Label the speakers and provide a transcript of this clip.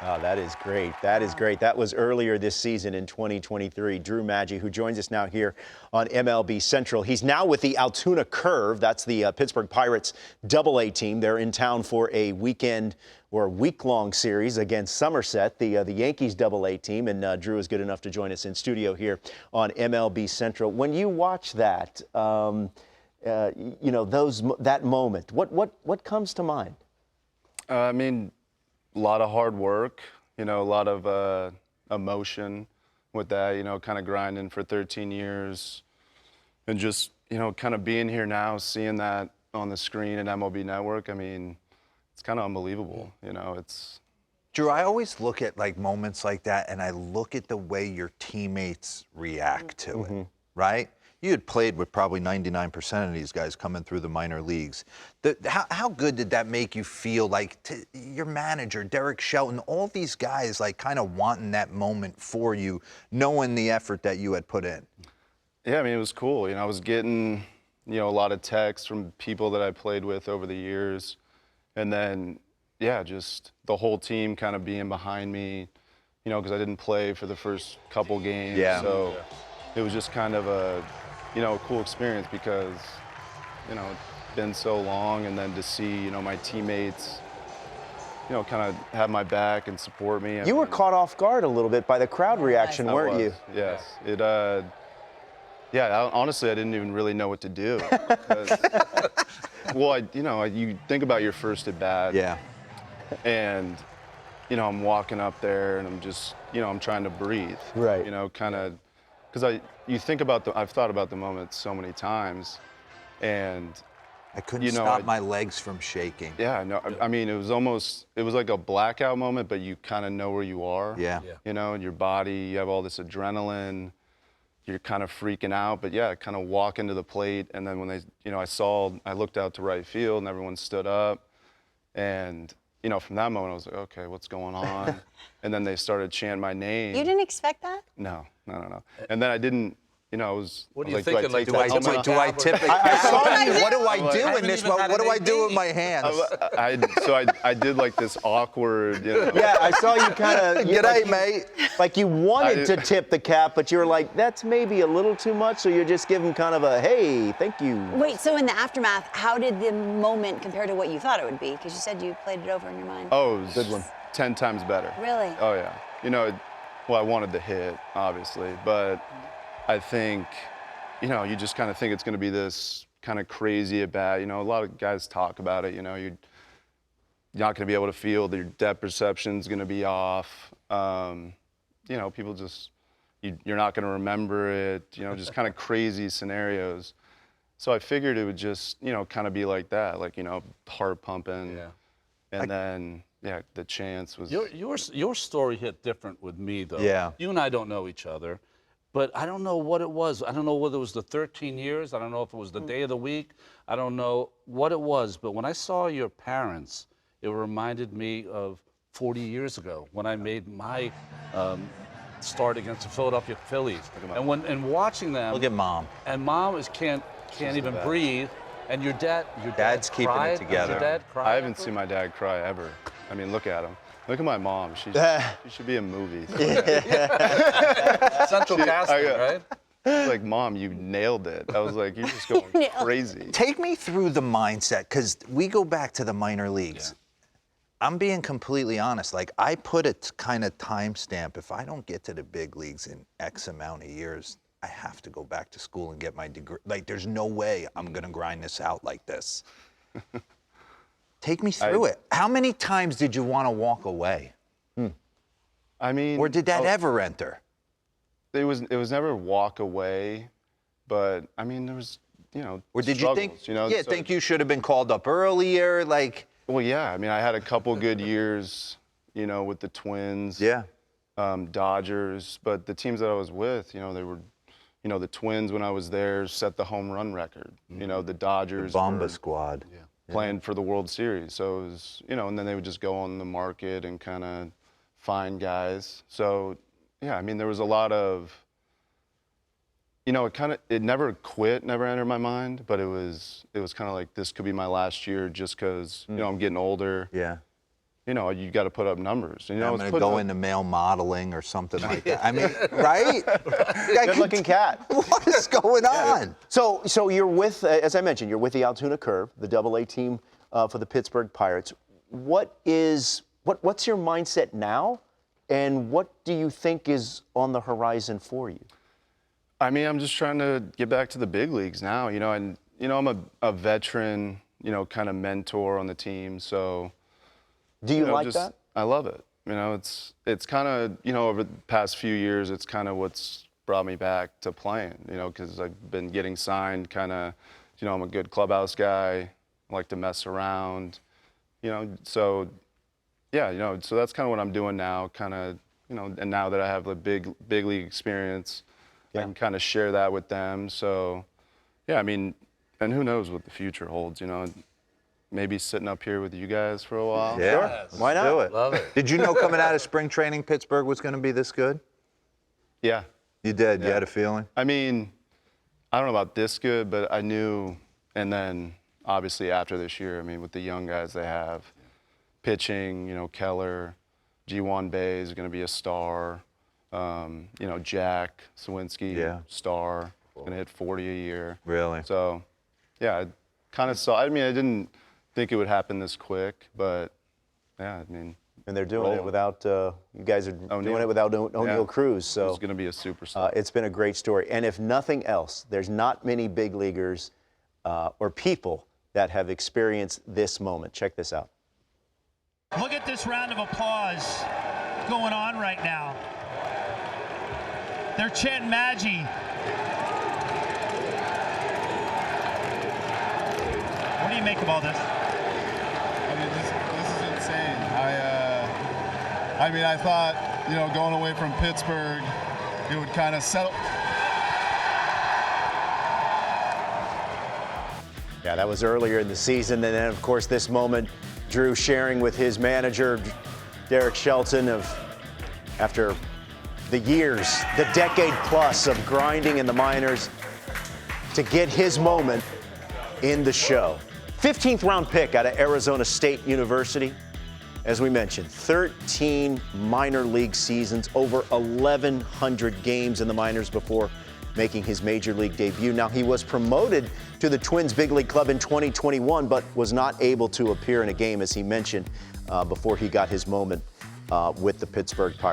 Speaker 1: Oh, that is great. That is great. That was earlier this season in 2023. Drew Maggi, who joins us now here on MLB Central. He's now with the Altoona Curve. That's the Pittsburgh Pirates AA team. They're in town for a weekend or a week-long series against Somerset, the Yankees AA team. And Drew is good enough to join us in studio here on MLB Central. When you watch that, you know, that moment, what comes to mind?
Speaker 2: I mean, a lot of hard work, you know, a lot of emotion with that, you know, kind of grinding for 13 years and just, you know, kind of being here now, seeing that on the screen at MLB Network. I mean, it's kind of unbelievable, you know, it's.
Speaker 3: Drew, I always look at like moments like that and I look at the way your teammates react to it, right? You had played with probably 99% of these guys coming through the minor leagues. How good did that make you feel, like your manager, Derek Shelton, all these guys like kind of wanting that moment for you, knowing the effort that you had put in?
Speaker 2: Yeah, I mean, it was cool. You know, I was getting, you know, a lot of texts from people that I played with over the years. And then, yeah, just the whole team kind of being behind me, you know, because I didn't play for the first couple games.
Speaker 3: Yeah.
Speaker 2: So it was just kind of a, you know, a cool experience because, you know, it's been so long, and then to see, you know, my teammates, you know, kind of have my back and support me.
Speaker 1: You were caught off guard a little bit by the crowd reaction, weren't you?
Speaker 2: Yes. It, yeah, honestly, I didn't even really know what to do. Well, you know, you think about your first at bat.
Speaker 3: Yeah.
Speaker 2: And, you know, I'm walking up there and I'm just, you know, I'm trying to breathe.
Speaker 1: Right.
Speaker 2: You know, kind of, because you think about I've thought about the moment so many times, and
Speaker 3: I couldn't
Speaker 2: you know,
Speaker 3: stop my legs from shaking.
Speaker 2: yeah, no, I mean, it was like a blackout moment, but you kind of know where you are.
Speaker 3: Yeah.
Speaker 2: You know, in your body, you have all this adrenaline, you're kind of freaking out, but yeah, kind of walk into the plate, and then when they, you know, I looked out to right field and everyone stood up, and you know, from that moment I was like, okay, what's going on? And then they started chanting my name.
Speaker 4: You didn't expect that?
Speaker 2: No. And then I didn't, you know, I was.
Speaker 5: What are
Speaker 2: I
Speaker 5: you
Speaker 2: was
Speaker 5: thinking?
Speaker 2: Like,
Speaker 5: Like,
Speaker 3: Do I tip the
Speaker 1: I saw
Speaker 3: cap?
Speaker 1: you.
Speaker 3: What do I do in this moment? What do I do with my hands?
Speaker 2: I did like this awkward, you know.
Speaker 1: Yeah, I saw you kind of.
Speaker 3: G'day, mate.
Speaker 1: Like you wanted to tip the cap, but you were like, that's maybe a little too much, so you're just giving kind of a, hey, thank you.
Speaker 4: Wait, so in the aftermath, how did the moment compare to what you thought it would be? Because you said you played it over in your mind.
Speaker 2: Oh, it was good one. 10 times better.
Speaker 4: Really?
Speaker 2: Oh yeah. You know, well, I wanted the hit, obviously, but I think, you know, you just kind of think it's going to be this kind of crazy at bat. You know, a lot of guys talk about it. You know, you're not going to be able to field. Your depth perception's going to be off. You know, people just, you're not going to remember it. You know, just kind of crazy scenarios. So I figured it would just, you know, kind of be like that, like, you know, heart pumping.
Speaker 5: Yeah.
Speaker 2: And then, yeah, the chance was.
Speaker 5: Your story hit different with me, though.
Speaker 3: Yeah.
Speaker 5: You and I don't know each other, but I don't know what it was. I don't know whether it was the 13 years. I don't know if it was the day of the week. I don't know what it was. But when I saw your parents, it reminded me of 40 years ago when I made my start against the Philadelphia Phillies. And watching them.
Speaker 3: Look at Mom.
Speaker 5: And Mom can't even breathe. And your
Speaker 3: Dad's keeping it
Speaker 5: cried?
Speaker 3: together.
Speaker 5: Did your dad cry?
Speaker 2: I haven't seen my dad cry ever. I mean, look at him. Look at my mom. She should be a movie.
Speaker 5: Central casting, right?
Speaker 2: Like, Mom, you nailed it. I was like, you're just going crazy.
Speaker 3: Take me through the mindset, because we go back to the minor leagues. Yeah. I'm being completely honest. Like, I put a kind of timestamp. If I don't get to the big leagues in X amount of years, I have to go back to school and get my degree. Like, there's no way I'm going to grind this out like this. Take me through it. How many times did you want to walk away?
Speaker 2: I mean,
Speaker 3: Or did that ever enter?
Speaker 2: It was never walk away, but I mean, there was, you know,
Speaker 3: Or did
Speaker 2: struggles,
Speaker 3: you think,
Speaker 2: you know,
Speaker 3: yeah, think you should have been called up earlier? Like,
Speaker 2: well, yeah. I mean, I had a couple good years, you know, with the Twins,
Speaker 3: yeah.
Speaker 2: Dodgers, but the teams that I was with, you know, they were, you know, the Twins when I was there set the home run record. You know, the Dodgers.
Speaker 3: The Bomba squad.
Speaker 5: Yeah.
Speaker 2: Playing for the World Series. So it was, you know, and then they would just go on the market and kind of find guys. So, yeah, I mean, there was a lot of, you know, it never entered my mind, but it was kind of like, this could be my last year just because, you know, I'm getting older.
Speaker 3: Yeah.
Speaker 2: you know, you got to put up numbers. You know,
Speaker 3: I'm
Speaker 2: it's
Speaker 3: going to
Speaker 2: putting
Speaker 3: go
Speaker 2: up-
Speaker 3: into male modeling or something like that. I mean, right?
Speaker 1: Good-looking cat.
Speaker 3: What is going on?
Speaker 1: So you're with, as I mentioned, you're with the Altoona Curve, the AA team for the Pittsburgh Pirates. What's your mindset now, and what do you think is on the horizon for you?
Speaker 2: I mean, I'm just trying to get back to the big leagues now, you know, and, you know, I'm a veteran, you know, kind of mentor on the team. So,
Speaker 1: Do you
Speaker 2: know,
Speaker 1: like
Speaker 2: just,
Speaker 1: that?
Speaker 2: I love it. You know, it's kind of, you know, over the past few years, it's kind of what's brought me back to playing, you know, because I've been getting signed kind of, you know, I'm a good clubhouse guy. I like to mess around, you know, so, yeah, you know, so that's kind of what I'm doing now, kind of, you know, and now that I have the big league experience, I can kind of share that with them. So, yeah, I mean, and who knows what the future holds, you know. Maybe sitting up here with you guys for a while.
Speaker 3: Yeah,
Speaker 1: Why not?
Speaker 3: do it.
Speaker 5: Love it.
Speaker 3: Did you know coming out of spring training Pittsburgh was going to be this good?
Speaker 2: Yeah.
Speaker 3: You did. You
Speaker 2: Yeah.
Speaker 3: had a feeling?
Speaker 2: I mean, I don't know about this good, but I knew, and then obviously after this year, I mean, with the young guys they have, pitching, you know, Keller, G1 Bay is going to be a star. You know, Jack Sawinski,
Speaker 3: Yeah.
Speaker 2: star, going to hit 40 a year.
Speaker 3: Really?
Speaker 2: So, yeah, I kind of saw. I mean, I didn't think it would happen this quick, but yeah, I mean,
Speaker 1: And they're doing it
Speaker 2: rolling.
Speaker 1: without, you guys are doing it without O'Neill
Speaker 2: Yeah.
Speaker 1: Cruz. So
Speaker 2: He's going to be a superstar.
Speaker 1: it's been a great story. And if nothing else, there's not many big leaguers or people that have experienced this moment. Check this out.
Speaker 6: Look at this round of applause going on right now. They're chanting Maggi. What do you make of all this?
Speaker 7: I mean, this is insane. I mean, I thought, you know, going away from Pittsburgh, it would kind of settle.
Speaker 1: Yeah, that was earlier in the season. And then, of course, this moment, Drew sharing with his manager, Derek Shelton, after the years, the decade plus of grinding in the minors, to get his moment in the show. 15th round pick out of Arizona State University. As we mentioned, 13 minor league seasons, over 1,100 games in the minors before making his major league debut. Now, he was promoted to the Twins big league club in 2021, but was not able to appear in a game, as he mentioned, before he got his moment with the Pittsburgh Pirates.